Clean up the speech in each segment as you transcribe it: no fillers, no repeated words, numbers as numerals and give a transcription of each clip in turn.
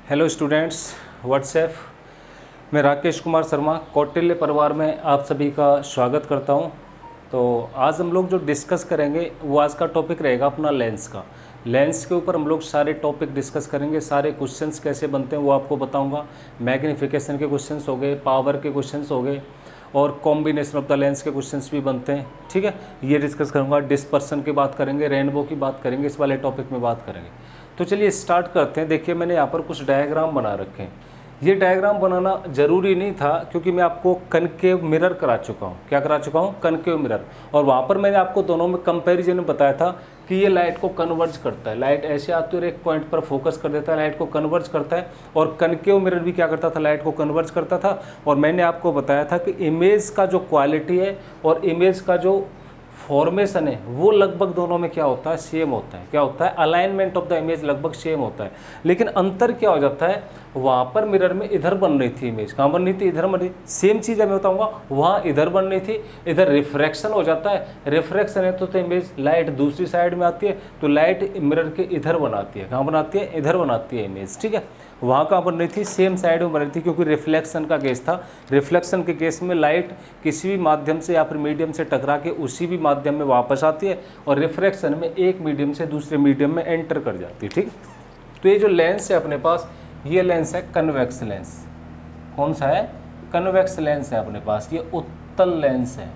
Hello students, WhatsApp. मैं राकेश कुमार शर्मा कौटिल्य परिवार में आप सभी का स्वागत करता हूं। तो आज हम लोग जो डिस्कस करेंगे वो आज का टॉपिक रहेगा अपना लेंस का। लेंस के ऊपर हम लोग सारे टॉपिक डिस्कस करेंगे, सारे क्वेश्चंस कैसे बनते हैं वो आपको बताऊंगा। मैग्नीफिकेशन के क्वेश्चंस हो गए, पावर के क्वेश्चंस हो गए और कॉम्बिनेशन ऑफ द लेंस के क्वेश्चंस भी बनते हैं। ठीक है, ये डिस्कस करूँगा। डिस्पर्सन की बात करेंगे, रेनबो की बात करेंगे, इस वाले टॉपिक में बात करेंगे। तो चलिए स्टार्ट करते हैं। देखिए मैंने यहाँ पर कुछ डायग्राम बना रखे हैं। ये डायग्राम बनाना ज़रूरी नहीं था क्योंकि मैं आपको कनकेव मिरर करा चुका हूँ। क्या करा चुका हूँ? Concave mirror. और वहाँ पर मैंने आपको दोनों में कंपैरिजन में बताया था कि ये लाइट को कन्वर्ज करता है। लाइट ऐसे आती है और एक पॉइंट पर फोकस कर देता है, लाइट को कन्वर्ज करता है। और कनकेव मिरर भी क्या करता था? लाइट को कन्वर्ज करता था। और मैंने आपको बताया था कि इमेज का जो क्वालिटी है और इमेज का जो फॉर्मेशन है वो लगभग दोनों में क्या होता है? सेम होता है। क्या होता है? अलाइनमेंट ऑफ द इमेज लगभग सेम होता है। लेकिन अंतर क्या हो जाता है? वहाँ पर मिरर में इधर बन रही थी इमेज, कहाँ बन रही थी? इधर बन रही। सेम चीज़ है मैं बताऊँगा, वहाँ इधर बन रही थी, इधर रिफ्रैक्शन हो जाता है। रिफ्रैक्शन है तो इमेज लाइट दूसरी साइड में आती है, तो लाइट मिरर के इधर बनाती है। कहाँ बनाती है? इधर बनाती है इमेज। ठीक है, वहाँ कहाँ बन रही थी? सेम साइड में बन रही थी क्योंकि रिफ्लेक्शन का केस था। रिफ्लेक्शन के केस में लाइट किसी भी माध्यम से या फिर मीडियम से टकरा के उसी भी माध्यम में वापस आती है और रिफ्रैक्शन में एक मीडियम से दूसरे मीडियम में एंटर कर जाती है। ठीक, तो ये जो लेंस है अपने पास, ये लेंस है कन्वेक्स लेंस। कौन सा है? कन्वेक्स लेंस है अपने पास। ये उत्तल लेंस है।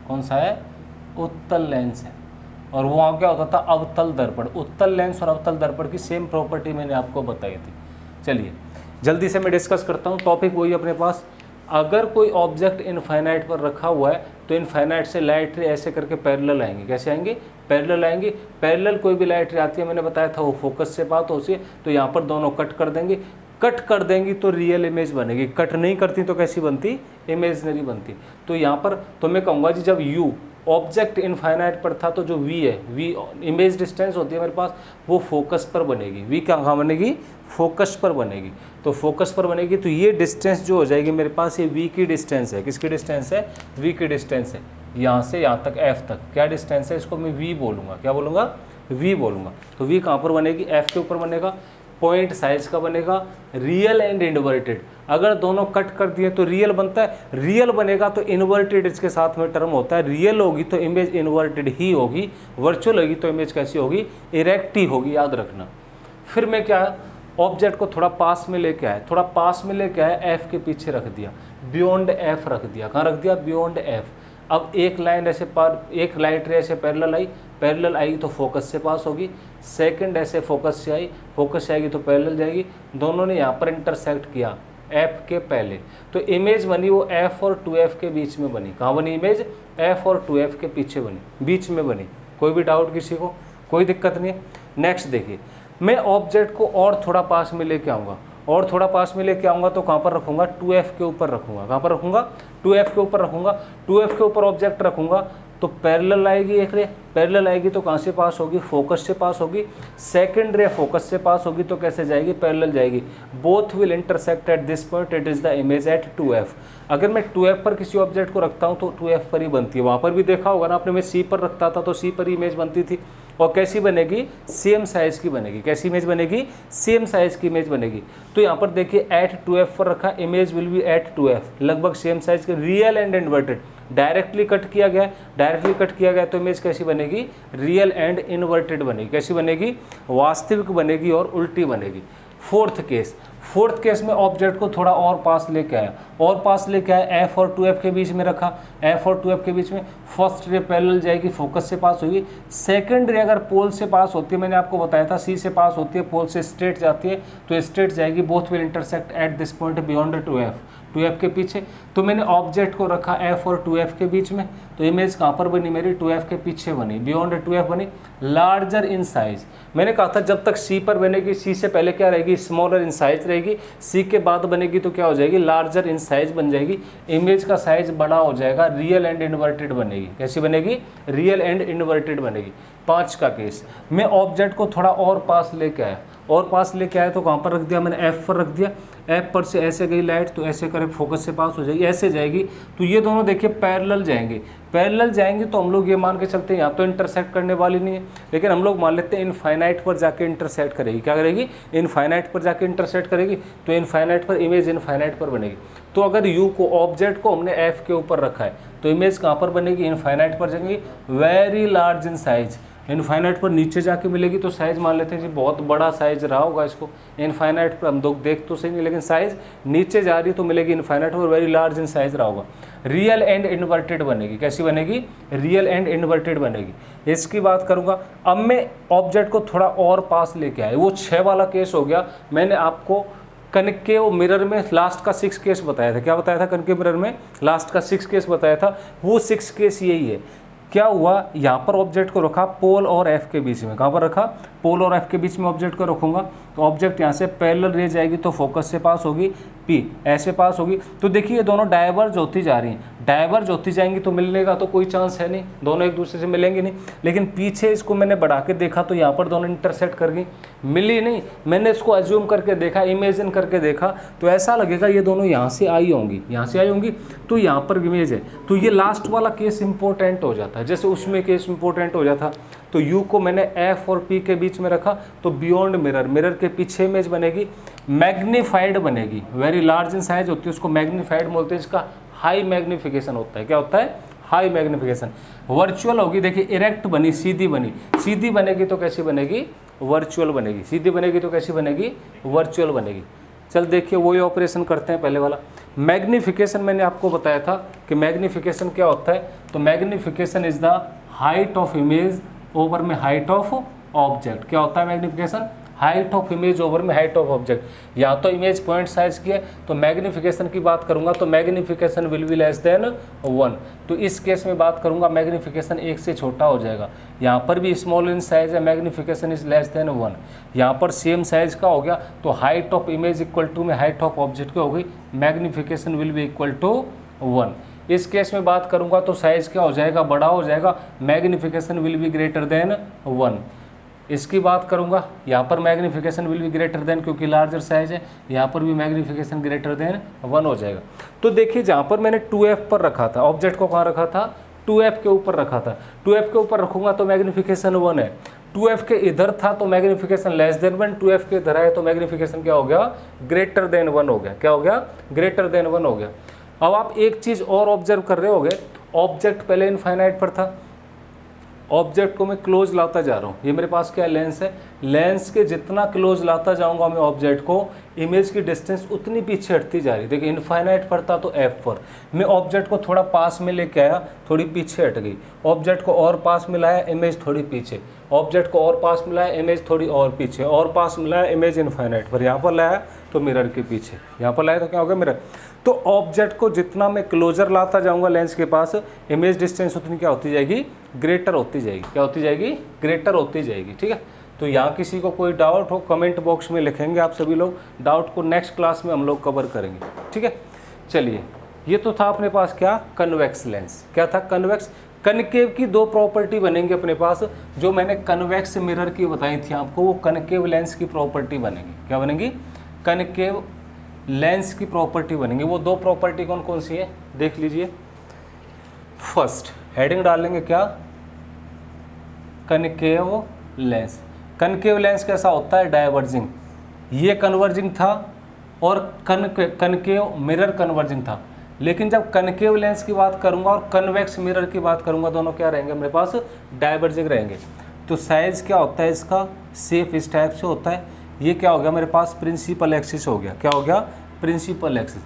कौन सा है? उत्तल लेंस है। और वहाँ क्या होता था? अवतल दर्पण। उत्तल लेंस और अवतल दर्पण की सेम प्रॉपर्टी मैंने आपको बताई थी। चलिए जल्दी से मैं डिस्कस करता हूँ। टॉपिक वही अपने पास, अगर कोई ऑब्जेक्ट इनफाइनाइट पर रखा हुआ है तो इनफाइनाइट से लाइट रे ऐसे करके पैरेलल आएंगे। कैसे आएंगे? पैरेलल आएंगे। पैरेलल कोई भी लाइट रे आती है, मैंने बताया था वो फोकस से बात होती है, तो यहाँ पर दोनों कट कर देंगे। कट कर देंगी तो रियल इमेज बनेगी, कट नहीं करती तो कैसी बनती? इमेजनरी बनती। तो यहाँ पर तो मैं कहूँगा जी, जब यू ऑब्जेक्ट इनफाइनाइट पर था तो जो वी है, वी इमेज डिस्टेंस होती है मेरे पास, वो फोकस पर बनेगी। वी कहाँ बनेगी? फोकस पर बनेगी। तो फोकस पर बनेगी तो ये डिस्टेंस जो हो जाएगी मेरे पास, ये वी की डिस्टेंस है। किसकी डिस्टेंस है? वी की डिस्टेंस है। यहाँ से यहाँ तक एफ तक क्या डिस्टेंस है? इसको मैं वी बोलूँगा। क्या बोलूँगा? वी बोलूँगा। तो वी कहाँ पर बनेगी? एफ के ऊपर बनेगा। पॉइंट साइज का बनेगा रियल एंड इन्वर्टेड। अगर दोनों कट कर दिए तो रियल बनता है, रियल बनेगा तो इन्वर्टेड इसके साथ में टर्म होता है। रियल होगी तो इमेज इन्वर्टेड ही होगी, वर्चुअल होगी तो इमेज कैसी होगी? इरेक्ट ही होगी, याद रखना। फिर मैं क्या, ऑब्जेक्ट को थोड़ा पास में लेके आया, थोड़ा पास में लेके आया, एफ के पीछे रख दिया, बियॉन्ड एफ रख दिया। कहाँ रख दिया? Beyond F. अब एक लाइन ऐसे पार, एक लाइट रे ऐसे पैरेलल आई, पैरेलल आएगी तो फोकस से पास होगी। सेकंड ऐसे फोकस से आई, फोकस से आएगी तो पैरेलल जाएगी। दोनों ने यहाँ पर इंटरसेक्ट किया एफ के पहले, तो इमेज बनी वो एफ और 2f के बीच में बनी। कहाँ बनी इमेज? एफ और 2f के पीछे बनी, बीच में बनी। कोई भी डाउट किसी को? कोई दिक्कत नहीं है। नेक्स्ट देखिए, मैं ऑब्जेक्ट को और थोड़ा पास में लेके आऊँगा, और थोड़ा पास में लेके आऊँगा तो कहाँ पर रखूँगा? 2f के ऊपर रखूँगा। कहाँ पर रखूँगा? 2f के ऊपर रखूँगा। 2f के ऊपर ऑब्जेक्ट रखूँगा तो पैरेलल आएगी एक रे, पैरेलल आएगी तो कहाँ से पास होगी? फोकस से पास होगी। सेकंड रे फोकस से पास होगी तो कैसे जाएगी? पैरेलल जाएगी। Both will intersect at this point, it is the image at 2f। अगर मैं 2f पर किसी ऑब्जेक्ट को रखता हूँ तो 2f पर ही बनती है। वहाँ पर भी देखा होगा ना आपने, मैं c पर रखता था तो c पर ही इमेज बनती थी। और कैसी बनेगी? सेम साइज़ की बनेगी। कैसी इमेज बनेगी? सेम साइज़ की इमेज बनेगी। तो यहाँ पर देखिए एट 2f पर रखा, image will be eight 2f, लगभग सेम साइज़ के। Real and inverted directly cut किया गया, डायरेक्टली कट किया गया तो इमेज कैसी बनेगी? रियल एंड इन्वर्टेड बनेगी। कैसी बनेगी? वास्तविक बनेगी और उल्टी बनेगी। फोर्थ केस में ऑब्जेक्ट को थोड़ा और पास लेके आया, और पास लेके आया, एफ और 2f के बीच में रखा, एफ और 2f के बीच में। फर्स्ट रे पैरेलल जाएगी, फोकस से पास होगी। सेकंड रे अगर पोल से पास होती है, मैंने आपको बताया था सी से पास होती है, पोल से स्ट्रेट जाती है तो स्ट्रेट जाएगी। Both will intersect at this point beyond 2f के पीछे। तो मैंने ऑब्जेक्ट को रखा f और 2f के बीच में, तो इमेज कहाँ पर बनी मेरी? 2f के पीछे बनी, बियॉन्ड 2f बनी। लार्जर इन साइज, मैंने कहा था जब तक c पर बनेगी, c से पहले क्या रहेगी? स्मॉलर इन साइज रहेगी। c के बाद बनेगी तो क्या हो जाएगी? लार्जर इन साइज बन जाएगी। इमेज का साइज बड़ा हो जाएगा, रियल एंड इन्वर्टेड बनेगी। कैसी बनेगी? रियल एंड इन्वर्टेड बनेगी। 5 का केस, मैं ऑब्जेक्ट को थोड़ा और पास लेके आया, और पास लेके आया तो कहाँ पर रख दिया मैंने, एफ पर रख दिया। एफ पर से ऐसे गई लाइट तो ऐसे करे फोकस से पास हो जाएगी, ऐसे जाएगी। तो ये दोनों देखिए पैरेलल जाएंगे, पैरेलल जाएंगे तो हम लोग ये मान के चलते हैं यहाँ तो इंटरसेक्ट करने वाली नहीं है, लेकिन हम लोग मान लेते हैं इनफाइनाइट पर जाके इंटरसेक्ट करेगी। क्या करेगी, इनफाइनाइट पर जाके इंटरसेक्ट करेगी, तो इनफाइनाइट पर इमेज इनफाइनाइट पर बनेगी। तो अगर यू को, ऑब्जेक्ट को हमने एफ के ऊपर रखा है तो इमेज कहाँ पर बनेगी, इनफाइनाइट पर जाएगी, very large in size. Infinite पर नीचे जाके मिलेगी तो साइज मान लेते हैं जी बहुत बड़ा साइज रहा होगा इसको। इनफाइनाइट पर हम देख तो सही नहीं, लेकिन साइज नीचे जा रही है तो मिलेगी इनफाइनाइट पर, वेरी लार्ज इन साइज रहा होगा। रियल एंड इन्वर्टेड बनेगी, कैसी बनेगी, रियल एंड इन्वर्टेड बनेगी। इसकी बात करूंगा। अब मैं ऑब्जेक्ट को थोड़ा और पास लेके आया, वो 6 वाला केस हो गया। मैंने आपको कनकेव मिरर में लास्ट का 6 केस बताया था। क्या बताया था, कनकेव मिरर में लास्ट का 6 केस बताया था, वो 6 केस यही है। क्या हुआ, यहाँ पर ऑब्जेक्ट को रखा पोल और एफ के बीच में, कहाँ पर रखा, पोल और एफ के बीच में ऑब्जेक्ट को रखूंगा तो ऑब्जेक्ट यहाँ से पैरेलल रे जाएगी तो फोकस से पास होगी, पी ऐसे पास होगी। तो देखिए ये दोनों डाइवर्ज होती जा रही हैं, डाइवर्ज होती जाएंगी तो मिलने का तो कोई चांस है नहीं, दोनों एक दूसरे से मिलेंगे नहीं। लेकिन पीछे इसको मैंने बढ़ा के देखा तो यहाँ पर दोनों इंटरसेक्ट कर गई, मिली नहीं। मैंने इसको एज्यूम करके देखा, इमेजिन करके देखा तो ऐसा लगेगा ये दोनों यहाँ से आई होंगी, यहाँ से आई होंगी, तो यहाँ पर इमेज है। तो ये लास्ट वाला केस इंपॉर्टेंट हो जाता है, जैसे उसमें केस इंपॉर्टेंट हो जाता। तो यू को मैंने एफ और पी के बीच में रखा तो बियॉन्ड मिरर, मिरर के पीछे इमेज बनेगी, मैग्नीफाइड बनेगी, वेरी लार्ज इन साइज होती है, उसको मैग्नीफाइड बोलते हैं, इसका हाई मैग्निफिकेशन होता है। क्या होता है, हाई मैग्निफिकेशन। वर्चुअल होगी, देखिए इरेक्ट बनी, सीधी बनी, सीधी बनेगी तो कैसी बनेगी, वर्चुअल बनेगी, सीधी बनेगी तो कैसी बनेगी, वर्चुअल बनेगी। चल देखिए वही ऑपरेशन करते हैं पहले वाला। मैग्निफिकेशन मैंने आपको बताया था कि मैग्निफिकेशन क्या होता है, तो magnification is the height of image over में हाइट ऑफ ऑब्जेक्ट। क्या होता है magnification, height of image over में हाइट ऑफ ऑब्जेक्ट। या तो इमेज पॉइंट साइज की है तो मैग्निफिकेशन की बात करूंगा तो magnification will be less than 1। तो इस केस में बात करूंगा मैग्निफिकेशन 1 से छोटा हो जाएगा। यहाँ पर भी स्मॉल इन साइज है, मैग्निफिकेशन इज लेस देन 1। यहाँ पर सेम साइज का हो गया तो height of image equal to में हाइट ऑफ ऑब्जेक्ट क्या हो गई, magnification will be equal to 1। इस केस में बात करूंगा तो साइज क्या हो जाएगा, बड़ा हो जाएगा, magnification will be greater than 1। इसकी बात करूंगा, यहाँ पर magnification will be greater than, क्योंकि लार्जर साइज है, यहाँ पर भी मैग्निफिकेशन ग्रेटर देन 1 हो जाएगा। तो देखिए जहाँ पर मैंने 2f पर रखा था, ऑब्जेक्ट को कहाँ रखा था, 2f के ऊपर रखा था। 2f के ऊपर रखूंगा तो मैग्निफिकेशन 1 है, 2f के इधर था तो मैग्निफिकेशन लेस देन 1, 2f के इधर आए तो मैग्निफिकेशन क्या हो गया, ग्रेटर देन 1 हो गया। क्या हो गया, ग्रेटर देन 1 हो गया। अब आप एक चीज़ और ऑब्जर्व कर रहे होगे, ऑब्जेक्ट पहले इनफाइनाइट पर था, ऑब्जेक्ट को मैं क्लोज लाता जा रहा हूँ। ये मेरे पास क्या लेंस है, लेंस के जितना क्लोज लाता जाऊंगा मैं ऑब्जेक्ट को, इमेज की डिस्टेंस उतनी पीछे हटती जा रही। देखिए इनफाइनाइट पर था तो एफ पर, मैं ऑब्जेक्ट को थोड़ा पास में लेके आया, थोड़ी पीछे हट गई। ऑब्जेक्ट को और पास मिलाया, इमेज थोड़ी पीछे, ऑब्जेक्ट को और पास मिलाया, इमेज थोड़ी और पीछे, और पास मिलाया, इमेज इनफाइनाइट पर। यहाँ पर लाया तो मिरर के पीछे, यहाँ पर लाया तो क्या हो गया, मिरर। तो ऑब्जेक्ट को जितना मैं क्लोजर लाता जाऊंगा लेंस के पास, इमेज डिस्टेंस उतनी क्या होती जाएगी, ग्रेटर होती जाएगी। क्या होती जाएगी, ग्रेटर होती जाएगी। ठीक है, तो यहाँ किसी को कोई डाउट हो कमेंट बॉक्स में लिखेंगे आप सभी लोग, डाउट को नेक्स्ट क्लास में हम लोग कवर करेंगे। ठीक है, चलिए ये तो था अपने पास क्या, कन्वेक्स लेंस। क्या था, कन्वेक्स। कनकेव की 2 प्रॉपर्टी बनेंगी अपने पास, जो मैंने कन्वेक्स मिरर की बताई थी आपको, वो कनकेव लेंस की प्रॉपर्टी बनेगी। क्या बनेगी, कनकेव लेंस की प्रॉपर्टी बनेंगी। वो 2 प्रॉपर्टी कौन कौन सी है देख लीजिए। फर्स्ट हेडिंग डालेंगे क्या, कनकेव लेंस। कनकेव लेंस कैसा होता है, डाइवर्जिंग। ये कन्वर्जिंग था और कनकेव मिरर कन्वर्जिंग था। लेकिन जब कनकेव लेंस की बात करूंगा और कन्वेक्स मिरर की बात करूंगा, दोनों क्या रहेंगे मेरे पास, डाइवर्जिंग रहेंगे। तो साइज क्या होता है इसका, शेप इस टाइप से होता है। ये क्या हो गया मेरे पास, प्रिंसिपल एक्सिस हो गया। क्या हो गया, प्रिंसिपल एक्सिस।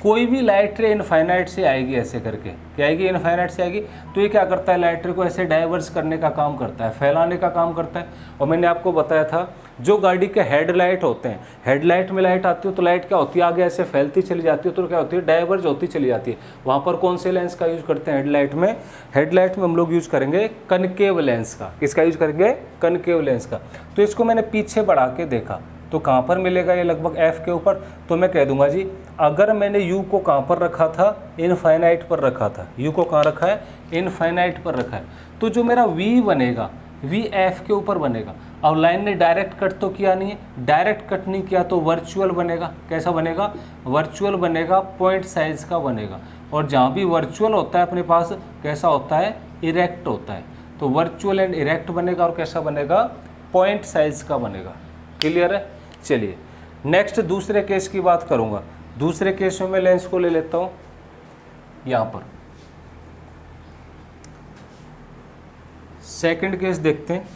कोई भी लाइट रे इनफाइनाइट से आएगी ऐसे करके, क्या आएगी, इनफाइनाइट से आएगी। तो ये क्या करता है, लाइट रे को ऐसे डाइवर्स करने का काम करता है, फैलाने का काम करता है। और मैंने आपको बताया था जो गाड़ी के हेडलाइट होते हैं, हेडलाइट में लाइट आती है तो लाइट क्या होती है, आगे ऐसे फैलती चली जाती है, तो क्या होती है, डाइवर्ज होती चली जाती है। वहाँ पर कौन से लेंस का यूज करते हैं हेडलाइट में, हेडलाइट में हम लोग यूज करेंगे कनकेव लेंस का। किसका यूज करेंगे, कनकेव लेंस का। तो इसको मैंने पीछे बढ़ा के देखा तो कहाँ पर मिलेगा, ये लगभग एफ के ऊपर। तो मैं कह दूंगा जी, अगर मैंने यू को कहाँ पर रखा था, इनफाइनाइट पर रखा था। यू को कहाँ रखा है, इनफाइनाइट पर रखा है। तो जो मेरा वी बनेगा, वी एफ के ऊपर बनेगा। अब लाइन ने डायरेक्ट कट तो किया नहीं है, डायरेक्ट कट नहीं किया तो वर्चुअल बनेगा। कैसा बनेगा? वर्चुअल बनेगा, पॉइंट साइज का बनेगा। और जहाँ भी वर्चुअल होता है अपने पास कैसा होता है? इरेक्ट होता है। तो वर्चुअल एंड इरेक्ट बनेगा और कैसा बनेगा? पॉइंट साइज का बनेगा। क्लियर है? चलिए नेक्स्ट दूसरे केस की बात करूँगा। दूसरे केस में मैं लेंस को ले लेता हूँ यहाँ पर। सेकंड केस देखते हैं।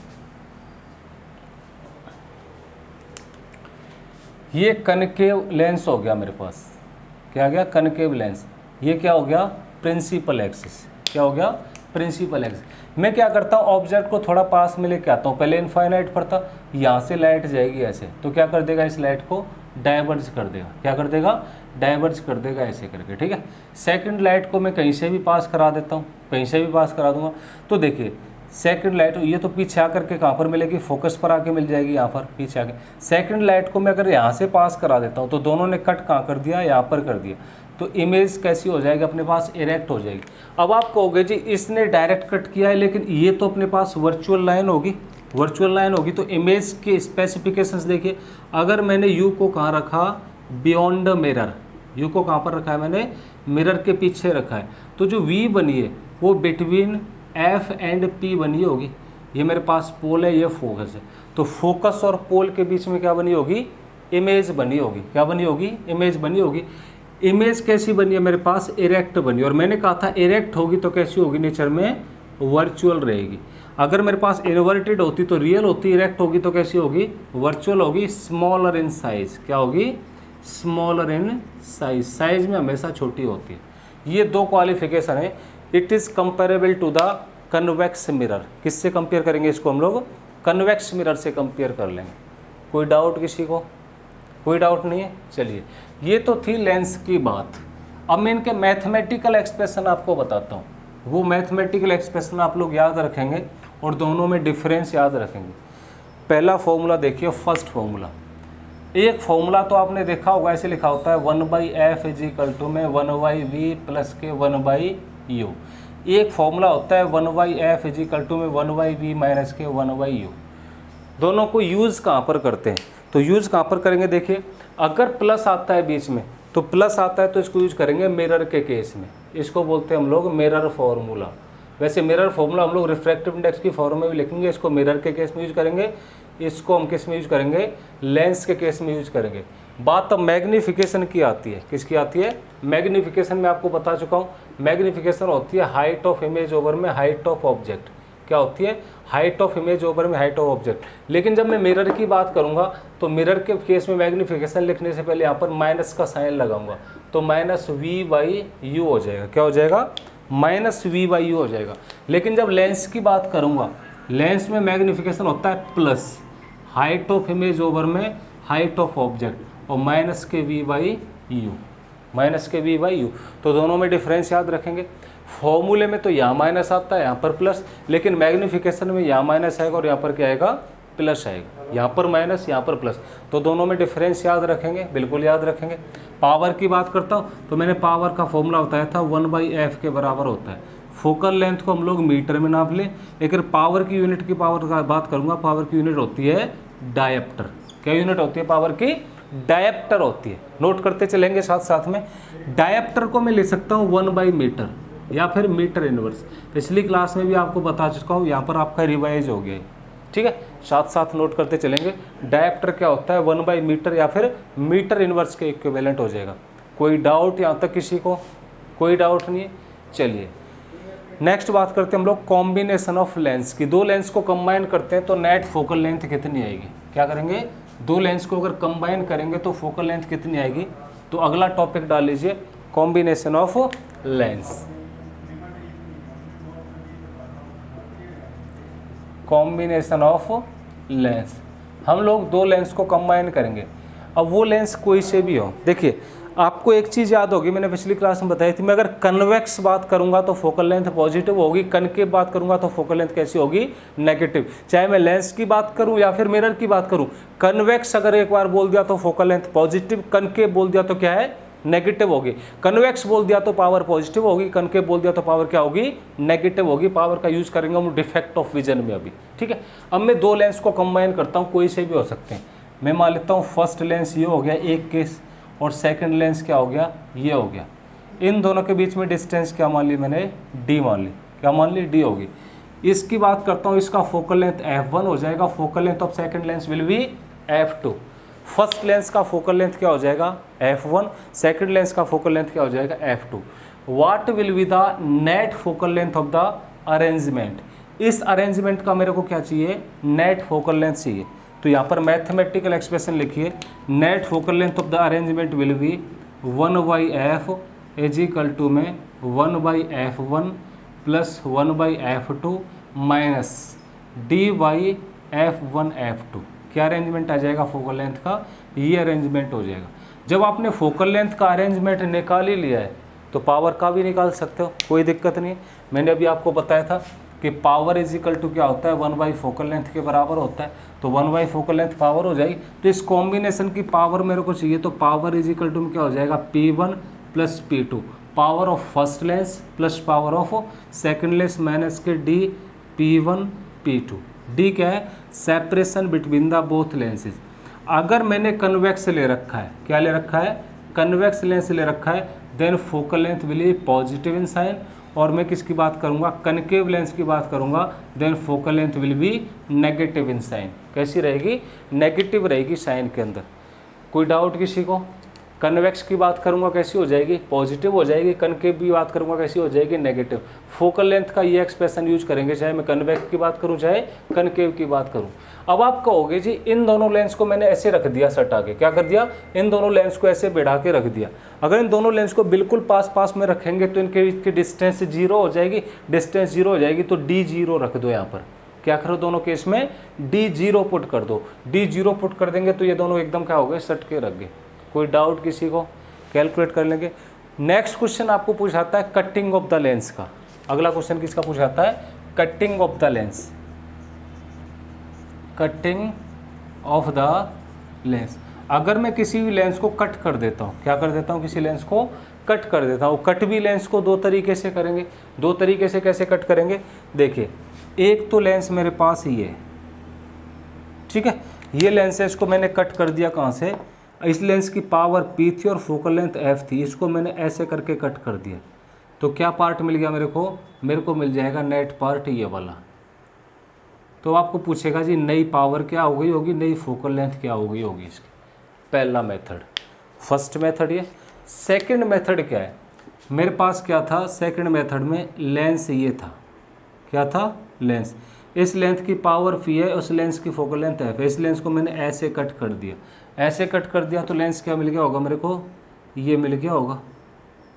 ये कनकेव लेंस हो गया मेरे पास। क्या आ गया? Concave lens. ये क्या हो गया? Principal axis. क्या हो गया? Principal axis. मैं क्या करता हूँ? ऑब्जेक्ट को थोड़ा पास में लेके आता हूँ। पहले इनफाइनाइट पर था, यहाँ से लाइट जाएगी ऐसे, तो क्या कर देगा? इस लाइट को डाइवर्ज कर देगा। क्या कर देगा? डाइवर्ज कर देगा ऐसे करके। ठीक है। सेकंड लाइट को मैं कहीं से भी पास करा देता हूँ, कहीं से भी पास करा दूंगा। तो देखिए सेकंड लाइट ये तो पीछे आकर के कहाँ पर मिलेगी? फोकस पर आके मिल जाएगी, यहाँ पर पीछे आके। सेकंड लाइट को मैं अगर यहाँ से पास करा देता हूँ तो दोनों ने कट कहाँ कर दिया? यहाँ पर कर दिया। तो इमेज कैसी हो जाएगी? अपने पास इरेक्ट हो जाएगी। अब आप कहोगे जी इसने डायरेक्ट कट किया है, लेकिन ये तो अपने पास वर्चुअल लाइन होगी, वर्चुअल लाइन होगी। तो इमेज के स्पेसिफिकेशंस देखिए। अगर मैंने यू को कहाँ रखा? Beyond mirror. यू को कहाँ पर रखा है मैंने? मिरर के पीछे रखा है। तो जो वी बनी है वो बिटवीन एफ एंड पी बनी होगी। ये मेरे पास पोल है, ये फोकस है। तो फोकस और पोल के बीच में क्या बनी होगी? इमेज बनी होगी। क्या बनी होगी? इमेज बनी होगी। इमेज कैसी बनी है मेरे पास? इरेक्ट बनी। और मैंने कहा था इरेक्ट होगी तो कैसी होगी? नेचर में वर्चुअल रहेगी। अगर मेरे पास इन्वर्टेड होती तो रियल होती, इरेक्ट होगी तो कैसी होगी? वर्चुअल होगी। Smaller in size. क्या होगी? Smaller in size. साइज में हमेशा छोटी होती है। ये दो क्वालिफिकेशन है। It is comparable to the convex mirror. किससे कंपेयर करेंगे इसको हम लोग? कन्वेक्स मिरर से कंपेयर कर लेंगे। कोई डाउट किसी को? कोई डाउट नहीं है? चलिए ये तो थी लेंस की बात। अब मैं इनके मैथमेटिकल एक्सप्रेशन आपको बताता हूँ। वो मैथमेटिकल एक्सप्रेशन आप लोग याद रखेंगे और दोनों में डिफरेंस याद रखेंगे। पहला फॉर्मूला देखिए, फर्स्ट फॉर्मूला। एक फॉर्मूला तो आपने देखा होगा, ऐसे लिखा होता है 1/f इज इक्वल टू में 1/v प्लस के 1/u। एक फॉर्मूला होता है 1/f इज इक्वल टू में 1/v माइनस के 1/u। दोनों को यूज़ कहाँ पर करते हैं? तो यूज़ कहाँ पर करेंगे? देखिए अगर प्लस आता है बीच में, तो प्लस आता है तो इसको यूज करेंगे मिरर के केस में। इसको बोलते हैं हम लोग मिरर फॉर्मूला। वैसे मिरर फॉर्मूला हम लोग रिफ्रैक्टिव इंडेक्स की फॉर्म में भी लिखेंगे। इसको मिरर के केस में यूज करेंगे, इसको हम किस में यूज करेंगे? लेंस के केस में यूज करेंगे। बात अब मैग्नीफिकेशन की आती है। किसकी आती है? मैग्नीफिकेशन में आपको बता चुका हूँ। मैग्नीफिकेशन होती है हाइट ऑफ इमेज ओवर में हाइट ऑफ ऑब्जेक्ट। क्या होती है? हाइट ऑफ इमेज ओवर में हाइट ऑफ ऑब्जेक्ट। लेकिन जब मैं मिरर की बात करूंगा तो मिरर के केस में मैग्नीफिकेशन लिखने से पहले यहाँ पर माइनस का साइन लगाऊंगा, तो -v/u हो जाएगा। क्या हो जाएगा? -v/u हो जाएगा। लेकिन जब लेंस की बात करूंगा, लेंस में मैग्नीफिकेशन होता है plus height of image over में हाइट ऑफ ऑब्जेक्ट और माइनस के v/u, माइनस के v/u। तो दोनों में डिफरेंस याद रखेंगे। फॉर्मूले में तो यहाँ माइनस आता है, यहाँ पर प्लस, लेकिन मैग्नीफिकेशन में यहाँ माइनस आएगा और यहाँ पर क्या आएगा? प्लस आएगा। यहाँ पर माइनस, यहाँ पर प्लस। तो दोनों में डिफरेंस याद रखेंगे, बिल्कुल याद रखेंगे। पावर की बात करता हूँ तो मैंने पावर का फॉर्मूला बताया था 1/f के बराबर होता है। फोकल लेंथ को हम लोग मीटर में नाप लें, लेकिन पावर की यूनिट की पावर का बात करूँगा, पावर की यूनिट होती है डायप्टर। क्या यूनिट होती है पावर की? डायप्टर होती है। नोट करते चलेंगे साथ साथ में। डायप्टर को मैं ले सकता हूँ 1/मीटर या फिर मीटर इनवर्स। पिछली क्लास में भी आपको बता चुका हूँ, यहाँ पर आपका रिवाइज हो गया है। ठीक है, साथ साथ नोट करते चलेंगे। डायप्टर क्या होता है? 1/मीटर या फिर मीटर इनवर्स के इक्विवेलेंट हो जाएगा। कोई डाउट यहाँ तक किसी को? कोई डाउट नहीं है? चलिए नेक्स्ट बात करते हैं हम लोग कॉम्बिनेशन ऑफ लेंस की। दो लेंस को कंबाइन करते हैं तो नेट फोकल लेंथ कितनी आएगी? क्या करेंगे? दो लेंस को अगर कंबाइन करेंगे तो फोकल लेंथ कितनी आएगी? तो अगला टॉपिक डाल लीजिए, combination of lens. Combination of lens, हम लोग दो लेंस को कंबाइन करेंगे। अब वो लेंस कोई से भी हो। देखिए आपको एक चीज़ याद होगी, मैंने पिछली क्लास में बताई थी, मैं अगर कन्वेक्स बात करूंगा तो फोकल लेंथ पॉजिटिव होगी, कनकेव बात करूंगा तो फोकल लेंथ कैसी होगी? नेगेटिव। चाहे मैं लेंस की बात करूं या फिर मिरर की बात करूं, कन्वेक्स अगर एक बार बोल दिया तो फोकल लेंथ पॉजिटिव, कनकेव बोल दिया तो क्या है? नेगेटिव होगी। कन्वेक्स बोल दिया तो पावर पॉजिटिव होगी, कनकेव बोल दिया तो पावर क्या होगी, नेगेटिव होगी। पावर का यूज करेंगे हम डिफेक्ट ऑफ विजन में अभी, ठीक है। अब मैं दो लेंस को कंबाइन करता हूँ, कोई से भी हो सकते हैं। मैं मान लेता हूँ फर्स्ट लेंस ये हो गया एक केस, और सेकंड लेंस क्या हो गया, ये हो गया। इन दोनों के बीच में डिस्टेंस क्या मान ली मैंने, डी मान ली। क्या मान ली, डी होगी। इसकी बात करता हूँ, इसका फोकल लेंथ f1 हो जाएगा, focal length of second lens will be f2। First lens का फोकल लेंथ क्या हो जाएगा, f1, सेकंड लेंस का फोकल लेंथ क्या हो जाएगा, f2। What will be the net focal length of the arrangement. इस अरेंजमेंट का मेरे को क्या चाहिए, नेट फोकल लेंथ चाहिए। तो यहाँ पर मैथमेटिकल एक्सप्रेशन लिखिए, net focal length of the arrangement will be 1/f is equal to में 1/f1 plus 1/f2 minus d/f1f2। क्या अरेंजमेंट आ जाएगा फोकल लेंथ का, ये अरेंजमेंट हो जाएगा। जब आपने फोकल लेंथ का अरेंजमेंट निकाल ही लिया है तो पावर का भी निकाल सकते हो, कोई दिक्कत नहीं। मैंने अभी आपको बताया था कि पावर इज इक्वल टू क्या होता है, 1 फोकल लेंथ के बराबर होता है। तो 1 फोकल लेंथ पावर हो जाएगी। तो इस कॉम्बिनेशन की पावर मेरे को चाहिए, तो पावर इज इक्वल टू में क्या हो जाएगा, P1 plus P2, power of first lens plus power of second lens minus के डी P1 P2। डी क्या है, separation between the both lenses. अगर मैंने कन्वेक्स ले रखा है, क्या ले रखा है, कन्वेक्स लेंस ले रखा है, then focal length will be positive in sign. और मैं किसकी बात करूंगा, कनकेव लेंस की बात करूंगा, then focal length will be negative in sign. कैसी रहेगी, नेगेटिव रहेगी साइन के अंदर। कोई डाउट किसी को। कन्वेक्स की बात करूंगा कैसी हो जाएगी, पॉजिटिव हो जाएगी। कनकेव की बात करूंगा कैसी हो जाएगी, नेगेटिव। फोकल लेंथ का ये एक्सप्रेशन यूज करेंगे, चाहे मैं कन्वेक्स की बात करूं चाहे कनकेव की बात करूं। अब आप कहोगे जी इन दोनों लेंस को मैंने ऐसे रख दिया, सटा के, क्या कर दिया, इन दोनों लेंस को ऐसे बढ़ा के रख दिया। अगर इन दोनों लेंस को बिल्कुल पास पास में रखेंगे तो इनके डिस्टेंस 0 हो जाएगी। डिस्टेंस 0 हो जाएगी तो D0 रख दो। यहाँ पर क्या करो, दोनों केस में D0 पुट कर दो। D0 पुट कर देंगे तो ये दोनों एकदम क्या हो गए, सट के रख गए। कोई डाउट किसी को, कैलकुलेट कर लेंगे। नेक्स्ट क्वेश्चन आपको पूछाता है कटिंग ऑफ द लेंस का। अगला क्वेश्चन किसका पूछाता है, cutting of the lens. Cutting of the lens. अगर मैं किसी भी लेंस को कट कर देता हूँ, क्या कर देता हूँ, किसी लेंस को कट कर देता हूँ। कट भी लेंस को दो तरीके से करेंगे। दो तरीके से कैसे कट करेंगे, देखिए, एक तो लेंस मेरे पास ही है, ठीक है, ये लेंस है, इसको मैंने कट कर दिया। कहाँ से, इस लेंस की पावर P थी और फोकल लेंथ F थी, इसको मैंने ऐसे करके कट कर दिया। तो क्या पार्ट मिल गया मेरे को मिल जाएगा नेट पार्ट ये वाला। तो आपको पूछेगा जी नई पावर क्या हो गई होगी, नई फोकल लेंथ क्या हो गई होगी इसकी। पहला मेथड, फर्स्ट मेथड ये। सेकंड मेथड क्या है, मेरे पास क्या था, सेकंड मेथड में लेंस ये था, क्या था, लेंस। इस लेंथ की पावर P है, उस लेंस की फोकल लेंथ F है। इस लेंस को मैंने ऐसे कट कर दिया, ऐसे कट कर दिया तो लेंस क्या मिल गया होगा मेरे को, ये मिल गया होगा।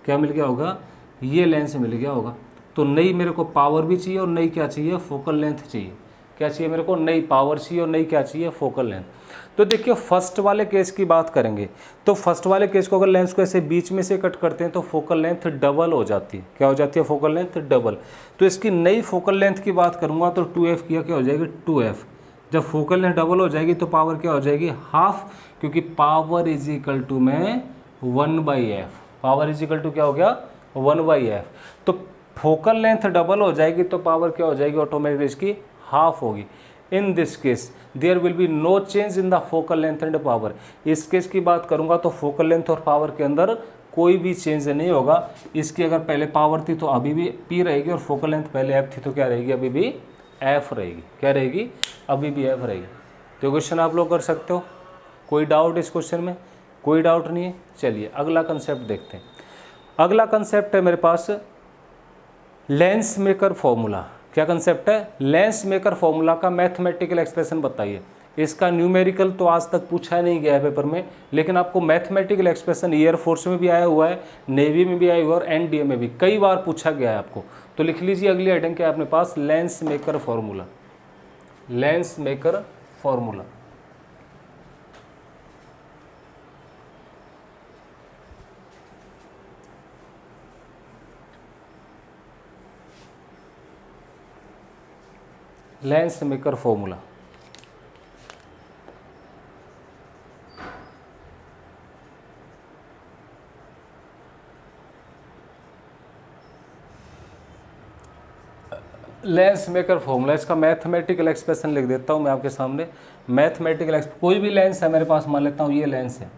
क्या मिल गया होगा, ये लेंस मिल गया होगा। तो नई मेरे को पावर भी चाहिए और नई क्या चाहिए, फोकल लेंथ चाहिए। क्या चाहिए मेरे को, नई पावर चाहिए और नई क्या चाहिए, फोकल लेंथ। तो देखिए फर्स्ट वाले केस की बात करेंगे तो फर्स्ट वाले केस को अगर लेंस को ऐसे बीच में से कट करते हैं तो फोकल लेंथ डबल हो जाती है। क्या हो जाती है, फोकल लेंथ डबल। तो इसकी नई फोकल लेंथ की बात करूंगा तो 2f किया, क्या हो जाएगी, 2f। जब फोकल लेंथ डबल हो जाएगी तो पावर क्या हो जाएगी, हाफ, क्योंकि पावर इज इक्वल टू में 1/f। Power is equal to क्या हो गया, 1/f। तो फोकल लेंथ डबल हो जाएगी तो पावर क्या हो जाएगी, ऑटोमेटिकली इसकी हाफ होगी। In this case there will be no change in the focal length and power. इस केस की बात करूंगा तो फोकल लेंथ और पावर के अंदर कोई भी चेंज नहीं होगा। इसकी अगर पहले पावर थी तो अभी भी P रहेगी और फोकल लेंथ पहले F थी तो क्या रहेगी, अभी भी F रहेगी। क्या रहेगी, अभी भी F रहेगी। तो क्वेश्चन आप लोग कर सकते हो। कोई डाउट इस क्वेश्चन में, कोई डाउट नहीं है। चलिए अगला कंसेप्ट देखते हैं। अगला कंसेप्ट है मेरे पास लेंस मेकर फॉर्मूला। क्या कंसेप्ट है, लेंस मेकर फॉर्मूला का मैथमेटिकल एक्सप्रेशन बताइए। इसका न्यूमेरिकल तो आज तक पूछा नहीं गया है पेपर में, लेकिन आपको मैथमेटिकल एक्सप्रेशन एयरफोर्स में भी आया हुआ है, नेवी में भी आया हुआ है और एनडीए में भी कई बार पूछा गया है आपको। तो लिख लीजिए अगली हेडिंग क्या है अपने पास, lens maker formula. Lens maker formula. Lens maker formula. Lens maker formula, इसका मैथमेटिकल एक्सप्रेशन लिख देता हूँ मैं आपके सामने। मैथमेटिकल कोई भी लेंस है मेरे पास, मान लेता हूँ ये लेंस है,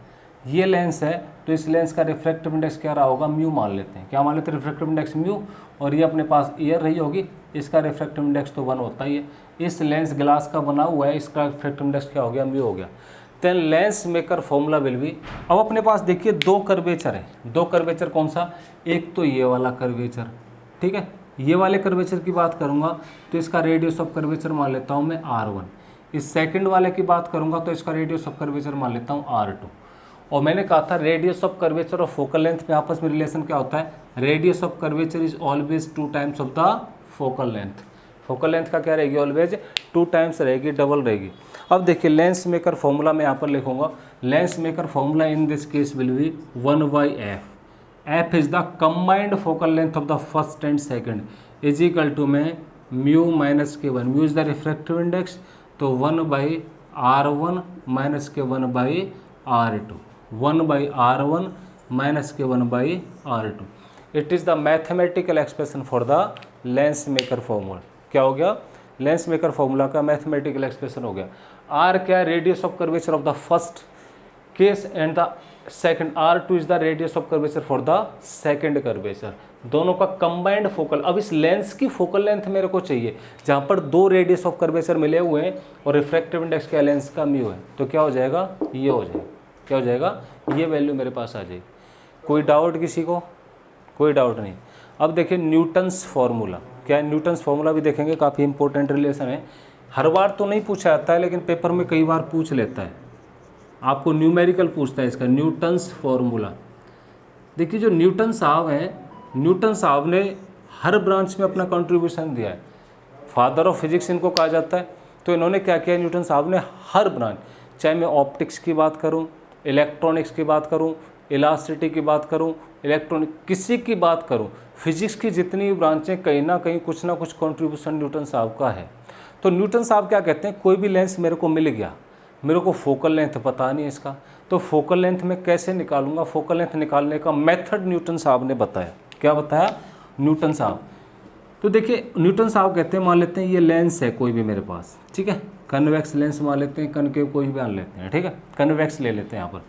ये लेंस है, तो इस लेंस का रिफ्रैक्टिव इंडेक्स क्या रहा होगा, म्यू मान लेते हैं। क्या मान लेते हैं, रिफ्रैक्टिव इंडेक्स म्यू। और ये अपने पास ईयर रही होगी, इसका रिफ्रैक्टिव इंडेक्स तो 1 होता ही है। इस लेंस ग्लास का बना हुआ है, इसका रिफ्रैक्टिव इंडेक्स क्या हो गया, म्यू हो गया। Then lens maker formula will be, अब अपने पास देखिए दो कर्वेचर है, दो कर्वेचर कौन सा, एक तो ये वाला कर्वेचर, ठीक है, ये वाले कर्वेचर की बात करूंगा तो इसका रेडियस ऑफ कर्वेचर मान लेता हूं मैं R1। इस सेकंड वाले की बात करूंगा तो इसका रेडियस ऑफ कर्वेचर मान लेता हूं R2। और मैंने कहा था रेडियस ऑफ कर्वेचर और फोकल लेंथ में आपस में रिलेशन क्या होता है, radius of curvature is always 2 times of the focal length. Focal length का क्या रहेगी, ऑलवेज 2 टाइम्स रहेगी, डबल रहेगी। अब देखिए लेंस मेकर फॉर्मूला मैं यहाँ पर लिखूंगा, lens maker formula in this case will be 1/f। f is the combined focal length of the first and second is equal to में म्यू माइनस के 1, mu is the refractive index, तो 1/r1 minus के 1/r2, 1/r1 minus के 1/r2। It is the mathematical expression for the lens maker formula. क्या हो गया, lens maker formula का mathematical expression हो गया। आर क्या है, radius of curvature of the first case and the second, R2 is the radius of curvature for the second curvature, दोनों का कंबाइंड फोकल। अब इस लेंस की फोकल लेंथ मेरे को चाहिए जहाँ पर दो रेडियस ऑफ कर्वेचर मिले हुए हैं और रिफ्रैक्टिव इंडेक्स क्या लेंस का म्यू है, तो क्या हो जाएगा, ये हो जाएगा, क्या हो जाएगा, ये वैल्यू मेरे पास आ जाएगी। कोई डाउट किसी को, कोई डाउट नहीं। अब देखिए न्यूटन्स फार्मूला क्या है, न्यूटन्स फार्मूला भी देखेंगे, काफ़ी इंपॉर्टेंट रिलेशन है। हर बार तो नहीं पूछा जाता है लेकिन पेपर में कई बार पूछ लेता है, आपको न्यूमेरिकल पूछता है इसका, न्यूटन्स फार्मूला। देखिए जो न्यूटन साहब हैं, न्यूटन साहब ने हर ब्रांच में अपना कंट्रीब्यूशन दिया है, फादर ऑफ फिजिक्स इनको कहा जाता है। तो इन्होंने क्या किया, न्यूटन साहब ने हर ब्रांच, चाहे मैं ऑप्टिक्स की बात करूं, इलेक्ट्रॉनिक्स की बात करूं, इलास्टिसिटी की बात करूं, इलेक्ट्रॉनिक किसी की बात करूं, फिजिक्स की जितनी ब्रांचें कहीं ना कहीं कुछ ना कुछ कंट्रीब्यूशन न्यूटन साहब का है। तो न्यूटन साहब क्या कहते हैं, कोई भी लेंस मेरे को मिल गया, मेरे को फोकल लेंथ पता नहीं इसका, तो फोकल लेंथ मैं कैसे निकालूंगा, फोकल लेंथ निकालने का मेथड न्यूटन साहब ने बताया। क्या बताया न्यूटन साहब, तो देखिए न्यूटन साहब कहते हैं, मान लेते हैं ये लेंस है कोई भी मेरे पास, ठीक है, कन्वेक्स लेंस मान लेते हैं, कनकेव कोई भी मान लेते हैं, ठीक है, कन्वेक्स ले लेते हैं। यहाँ पर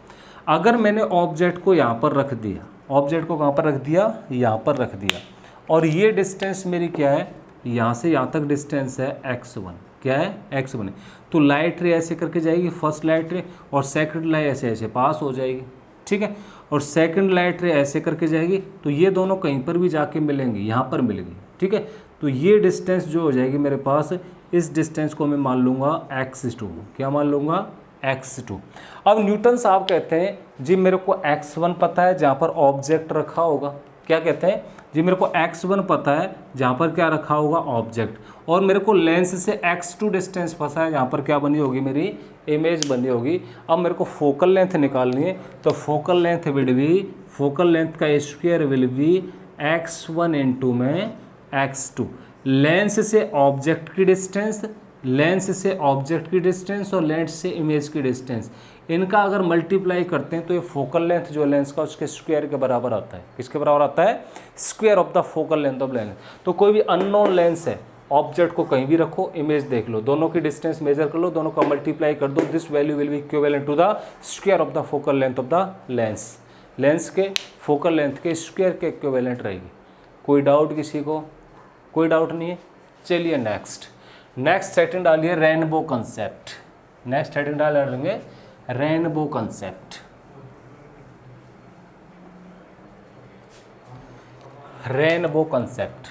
अगर मैंने ऑब्जेक्ट को यहाँ पर रख दिया, ऑब्जेक्ट को कहाँ पर रख दिया, यहाँ पर रख दिया, और ये डिस्टेंस मेरी क्या है, यहाँ से यहाँ तक डिस्टेंस है x1, क्या है x1, तो लाइट रे ऐसे करके जाएगी, फर्स्ट लाइट रे, और सेकंड लाइट ऐसे ऐसे पास हो जाएगी, ठीक है, और सेकंड लाइट रे ऐसे करके जाएगी, तो ये दोनों कहीं पर भी जाके मिलेंगी, यहाँ पर मिलेगी, ठीक है। तो ये डिस्टेंस जो हो जाएगी मेरे पास, इस डिस्टेंस को मैं मान लूँगा x2, क्या मान लूँगा, x2। अब न्यूटन साहब कहते हैं जी मेरे को x1 पता है जहाँ पर ऑब्जेक्ट रखा होगा, क्या कहते हैं जी मेरे को x1 पता है जहाँ पर क्या रखा होगा, ऑब्जेक्ट, और मेरे को लेंस से x2 डिस्टेंस पता है जहाँ पर क्या बनी होगी, मेरी इमेज बनी होगी। अब मेरे को फोकल लेंथ निकालनी है, तो focal length will be, focal length का square will be x1 into में x2, लेंस से ऑब्जेक्ट की डिस्टेंस, लेंस से ऑब्जेक्ट की डिस्टेंस और लेंस से इमेज की डिस्टेंस, इनका अगर मल्टीप्लाई करते हैं तो ये फोकल लेंथ जो लेंस का उसके स्क्वायर के बराबर आता है। किसके बराबर आता है, square of the focal length of lens. तो कोई भी अननोन लेंस है, ऑब्जेक्ट को कहीं भी रखो, इमेज देख लो, दोनों की डिस्टेंस मेजर कर लो, दोनों का मल्टीप्लाई कर दो, this value will be equivalent to the square of the focal length of the lens, lens के फोकल लेंथ के स्क्वायर के इक्विवेलेंट रहेगी। कोई डाउट किसी को, कोई डाउट नहीं है। चलिए नेक्स्ट सेटिंग डालिए रेनबो कंसेप्ट, नेक्स्ट सेटिंग डाल लेंगे rainbow concept. Rainbow concept,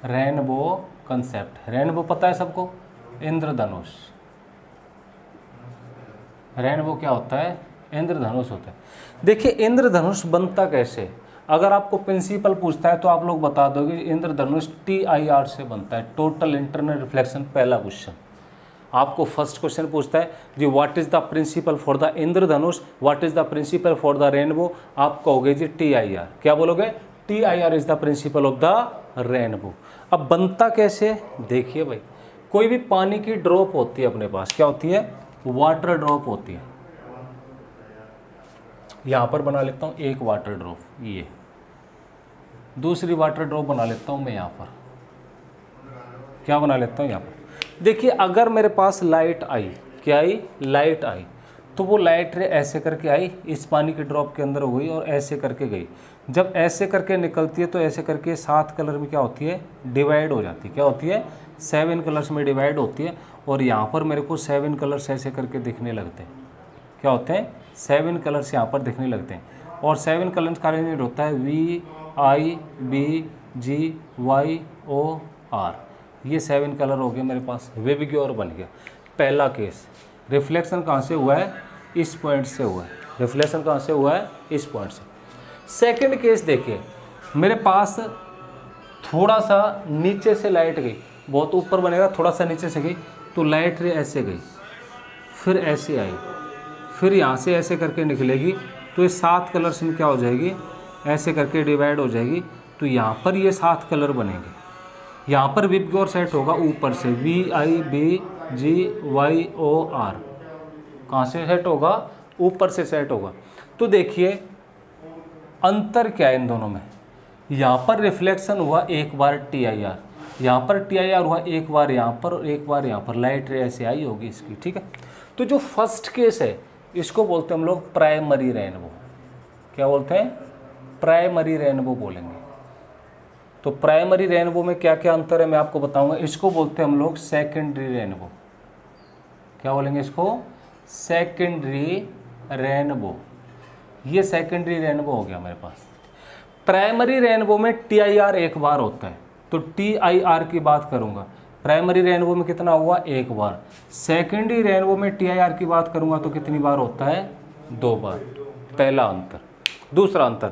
rainbow concept, rainbow पता है सबको, इंद्रधनुष। रेनबो क्या होता है, इंद्रधनुष होता है। देखिए इंद्रधनुष बनता कैसे, अगर आपको प्रिंसिपल पूछता है तो आप लोग बता दोगे इंद्रधनुष TIR से बनता है, टोटल इंटरनल रिफ्लेक्शन। पहला क्वेश्चन आपको फर्स्ट क्वेश्चन पूछता है जी what is the principle for the इंद्रधनुष, what is the principle for the rainbow, आप कहोगे जी TIR। क्या बोलोगे, TIR is the principle of the rainbow. अब बनता कैसे, देखिए भाई, कोई भी पानी की ड्रॉप होती है अपने पास, क्या होती है, वाटर ड्रॉप होती है, यहाँ पर बना लेता हूँ एक वाटर ड्रॉप, ये दूसरी वाटर ड्रॉप बना लेता हूँ मैं यहाँ पर, क्या बना लेता हूँ यहाँ पर। देखिए अगर मेरे पास लाइट आई, क्या आई, लाइट आई, तो वो लाइट रे ऐसे करके आई, इस पानी के ड्रॉप के अंदर हुई और ऐसे करके गई। जब ऐसे करके निकलती है तो ऐसे करके 7 कलर में क्या होती है, डिवाइड हो जाती है। क्या होती है, 7 कलर्स में डिवाइड होती है। और यहाँ पर मेरे को 7 कलर्स ऐसे करके दिखने लगते हैं। क्या होते हैं, 7 कलर्स यहाँ पर दिखने लगते हैं। और 7 कलर्स का यूनिट होता है VIBGYOR। ये 7 कलर हो गए मेरे पास, विबग्योर बन गया। पहला केस, रिफ्लेक्शन कहाँ से हुआ है, इस पॉइंट से हुआ है। रिफ्लेक्शन कहाँ से हुआ है, इस पॉइंट से। सेकंड केस देखिए, मेरे पास थोड़ा सा नीचे से लाइट गई, बहुत ऊपर बनेगा, थोड़ा सा नीचे से गई, तो लाइट रे ऐसे गई, फिर ऐसे आई, फिर यहाँ से ऐसे करके निकलेगी, तो ये 7 कलर्स में क्या हो जाएगी, ऐसे करके डिवाइड हो जाएगी। तो यहाँ पर ये 7 कलर बनेंगे। यहाँ पर विबग्योर सेट होगा ऊपर से, VIBGYOR। कहाँ से सेट होगा, ऊपर से सेट होगा। तो देखिए अंतर क्या है इन दोनों में। यहाँ पर रिफ्लेक्शन हुआ एक बार TIR, यहाँ पर TIR हुआ एक बार यहाँ पर और एक बार यहाँ पर, लाइट रे ऐसे आई होगी इसकी, ठीक है। तो जो फर्स्ट केस है इसको बोलते हैं हम लोग प्राइमरी रेनबो। क्या बोलते हैं, प्राइमरी रेनबो बोलेंगे। तो प्राइमरी रेनबो में क्या क्या अंतर है मैं आपको बताऊंगा। इसको बोलते हैं हम लोग सेकेंडरी रेनबो। क्या बोलेंगे इसको, सेकेंडरी रेनबो। ये सेकेंडरी रेनबो हो गया मेरे पास। प्राइमरी रेनबो में TIR एक बार होता है, तो TIR की बात करूंगा, प्राइमरी रेनबो में कितना हुआ, एक बार। सेकेंडरी रेनबो में TIR की बात करूंगा तो कितनी बार होता है, 2 बार। पहला अंतर। दूसरा अंतर,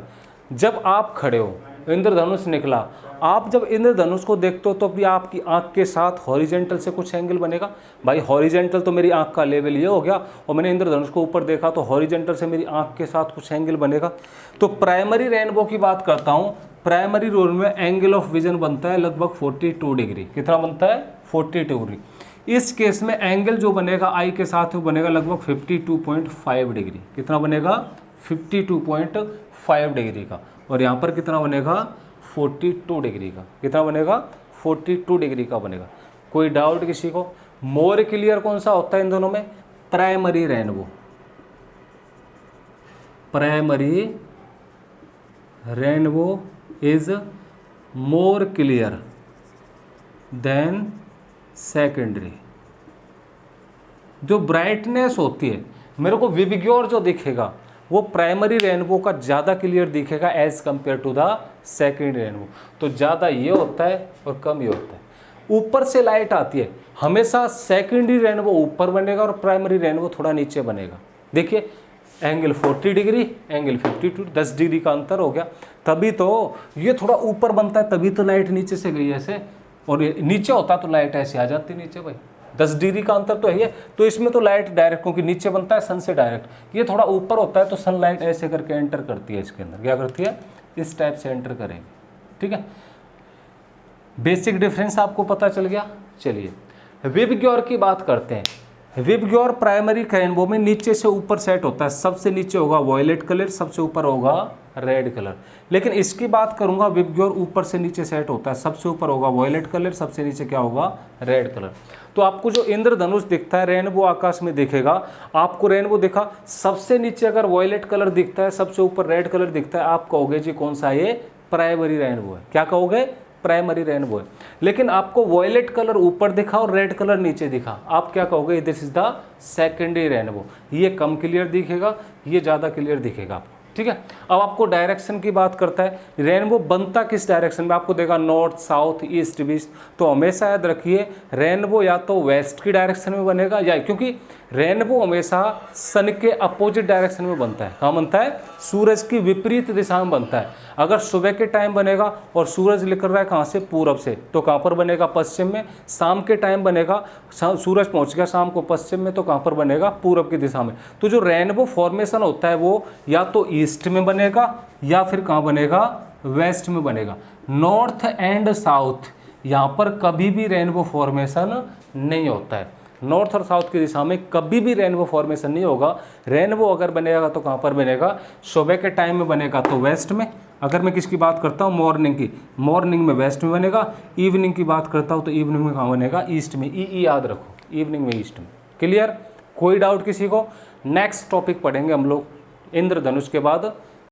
जब आप खड़े हो, इंद्रधनुष निकला, आप जब इंद्रधनुष को देखते हो तो भी आपकी आंख के साथ हॉरिजेंटल से कुछ एंगल बनेगा। भाई हॉरिजेंटल तो मेरी आंख का लेवल ये हो गया, और मैंने इंद्रधनुष को ऊपर देखा तो हॉरिजेंटल से मेरी आंख के साथ कुछ एंगल बनेगा। तो प्राइमरी रेनबो की बात करता हूँ, प्राइमरी रोल में एंगल ऑफ विजन बनता है लगभग 42 डिग्री। कितना बनता है, 42 डिग्री। इस केस में एंगल जो बनेगा आई के साथ वो बनेगा लगभग 52.5 डिग्री। कितना बनेगा, 52.5 डिग्री का। और यहाँ पर कितना बनेगा, 42 डिग्री का। कितना बनेगा, 42 डिग्री का बनेगा। कोई डाउट किसी को। मोर क्लियर कौन सा होता है इन दोनों में, primary rainbow. Primary rainbow is more clear than secondary. जो ब्राइटनेस होती है, मेरे को विबग्योर जो दिखेगा वो प्राइमरी रेनबो का ज़्यादा क्लियर दिखेगा as compare to the secondary rainbow. तो ज़्यादा ये होता है और कम ये होता है। ऊपर से लाइट आती है, हमेशा सेकेंडरी रेनबो ऊपर बनेगा और प्राइमरी रेनबो थोड़ा नीचे बनेगा। देखिए एंगल 40 डिग्री, एंगल 52, 10 डिग्री का अंतर हो गया। तभी तो ये थोड़ा ऊपर बनता है, तभी तो लाइट नीचे से गई ऐसे, और ये नीचे होता तो लाइट ऐसे आ जाती नीचे। भाई 10 डिग्री का अंतर तो है। तो इसमें तो लाइट डायरेक्ट, क्योंकि नीचे बनता है सन से डायरेक्ट, ये थोड़ा ऊपर होता है तो सनलाइट ऐसे करके एंटर करती है इसके अंदर। क्या करती है, इस टाइप से एंटर करेगी, ठीक है। बेसिक डिफरेंस आपको पता चल गया। चलिए विबग्योर की बात करते हैं। विबग्योर प्राइमरी रेनबो में नीचे से ऊपर सेट होता है। सबसे नीचे होगा वॉयलेट कलर, सबसे ऊपर होगा रेड कलर। लेकिन इसकी बात करूंगा, विबग्योर ऊपर से नीचे सेट होता है। सबसे ऊपर होगा वॉयलेट कलर, सबसे नीचे क्या होगा, रेड कलर। तो आपको जो इंद्रधनुष दिखता है, रेनबो आकाश में दिखेगा, आपको रेनबो दिखा, सबसे नीचे अगर वॉयलेट कलर दिखता है, सबसे ऊपर रेड कलर दिखता है, आप कहोगे जी कौन सा ये प्राइमरी रेनबो है। क्या कहोगे, प्राइमरी रेनबो है। लेकिन आपको वॉयलेट कलर ऊपर दिखा और रेड कलर नीचे दिखा, आप क्या कहोगे, this is the secondary rainbow. ये कम क्लियर दिखेगा, ये ज़्यादा क्लियर दिखेगा आपको, ठीक है। अब आपको डायरेक्शन की बात करता है, रेनबो बनता किस डायरेक्शन में, आपको देखा नॉर्थ, साउथ, ईस्ट, वेस्ट। तो हमेशा याद रखिए रेनबो या तो वेस्ट की डायरेक्शन में बनेगा, या क्योंकि रेनबो हमेशा सन के अपोजिट डायरेक्शन में बनता है। कहाँ बनता है, सूरज की विपरीत दिशा में बनता है। अगर सुबह के टाइम बनेगा और सूरज निकल रहा है कहाँ से, पूरब से, तो कहाँ पर बनेगा, पश्चिम में। शाम के टाइम बनेगा, सूरज पहुँच गया शाम को पश्चिम में, तो कहाँ पर बनेगा, पूरब की दिशा में। तो जो रेनबो फॉर्मेशन होता है वो या तो ईस्ट में बनेगा या फिर कहाँ बनेगा, वेस्ट में बनेगा। नॉर्थ एंड साउथ यहाँ पर कभी भी रेनबो फॉर्मेशन नहीं होता है। नॉर्थ और साउथ की दिशा में कभी भी रेनबो फॉर्मेशन नहीं होगा। रेनबो अगर बनेगा तो कहाँ पर बनेगा, सुबह के टाइम में बनेगा तो वेस्ट में। अगर मैं किसकी बात करता हूँ मॉर्निंग की, मॉर्निंग में वेस्ट में बनेगा। इवनिंग की बात करता हूँ तो इवनिंग में कहाँ बनेगा, ईस्ट में। ई याद रखो, इवनिंग में ईस्ट में। क्लियर, कोई डाउट किसी को? नेक्स्ट टॉपिक पढ़ेंगे हम लोग इंद्रधनुष के बाद